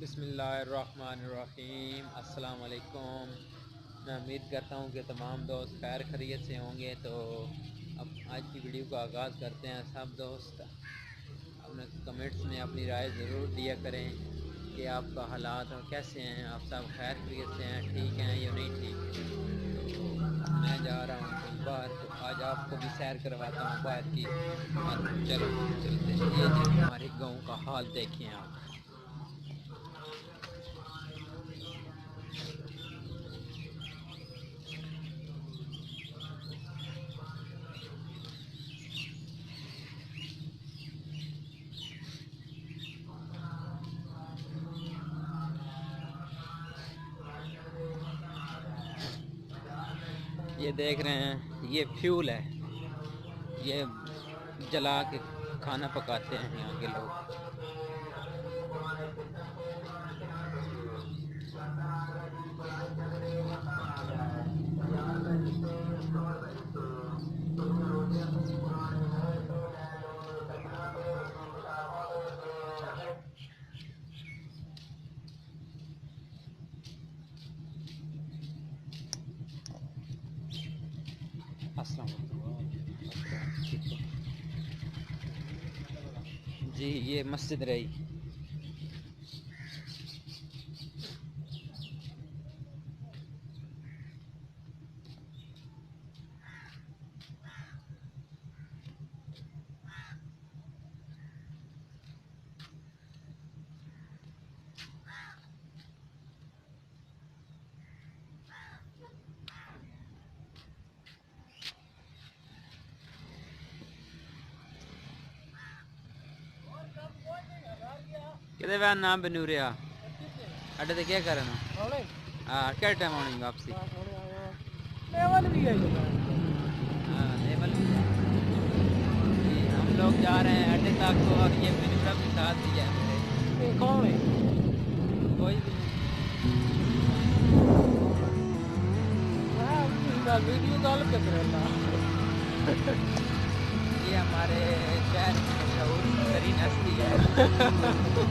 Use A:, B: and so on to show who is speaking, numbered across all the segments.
A: बिस्मिल्लाहिर्रहमानिर्रहीम। अस्सलाम वालेकुम। मैं उम्मीद करता हूँ कि तमाम दोस्त खैर खैरियत से होंगे। तो अब आज की वीडियो का आगाज़ करते हैं। सब दोस्त अपने कमेंट्स में अपनी राय ज़रूर दिया करें कि आपका हालात कैसे हैं, आप सब खैर खैरियत से हैं, ठीक हैं या नहीं ठीक है। तो मैं जा रहा हूँ कहीं बाहर, तो आज आपको भी सैर करवाता हूँ बाहर की। चलो चलते हैं। ये देखें हमारे गाँव का हाल, देखें आप। ये देख रहे हैं, ये फ्यूल है, ये जला के खाना पकाते हैं यहाँ के लोग। अस्सलाम जी, ये मस्जिद रही। कितने वैन नाम बनू रहा अड्डे ते क्या करना? हाँ, क्या टाइम आनी वापसी?
B: लेवल भी है।
A: हाँ, लेवल भी है। जी, हम लोग जा रहे हैं अड्डे तक, और ये मिनूरा भी साथ ही है मेरे।
B: कौन है?
A: कोई भी
B: नहीं, वीडियो कॉल कर रहा।
A: ये हमारे शहर की मशहूर तरीन हस्ती है।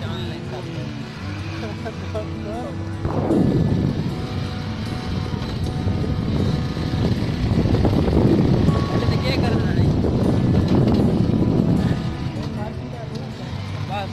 A: जान लें सब। अड्डे ते क्या करना नहीं बस।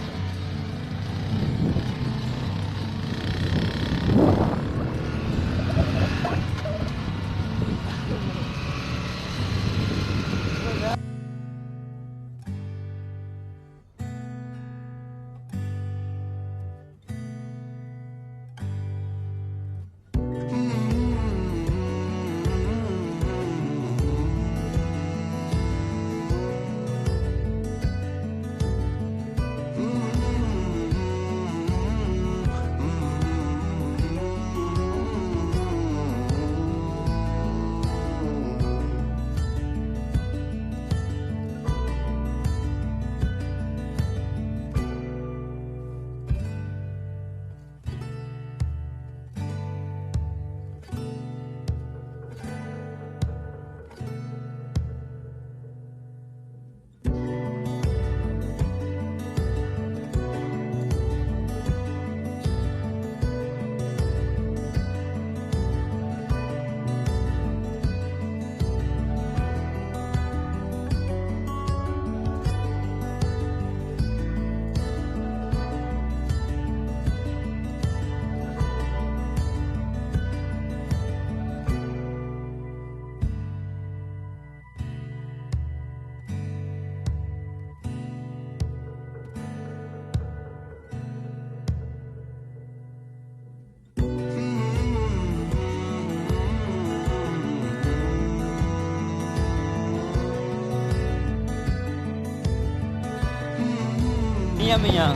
A: मियाँ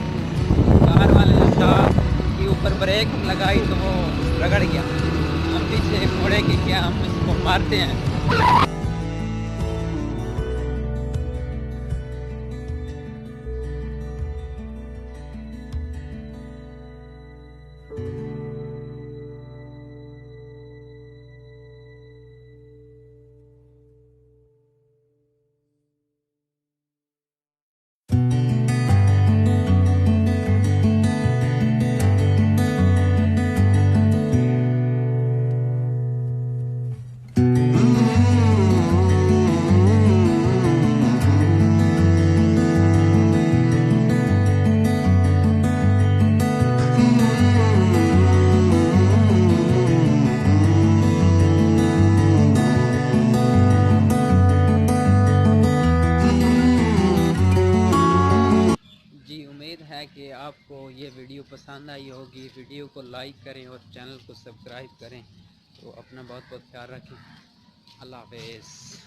A: कार वाले ने साहब के ऊपर ब्रेक लगाई तो वो रगड़ गया। हम पीछे मुड़े कि क्या हम इसको मारते हैं। उम्मीद है कि आपको ये वीडियो पसंद आई होगी। वीडियो को लाइक करें और चैनल को सब्सक्राइब करें। तो अपना बहुत बहुत ख्याल रखें। अल्लाह हाफ़िज़।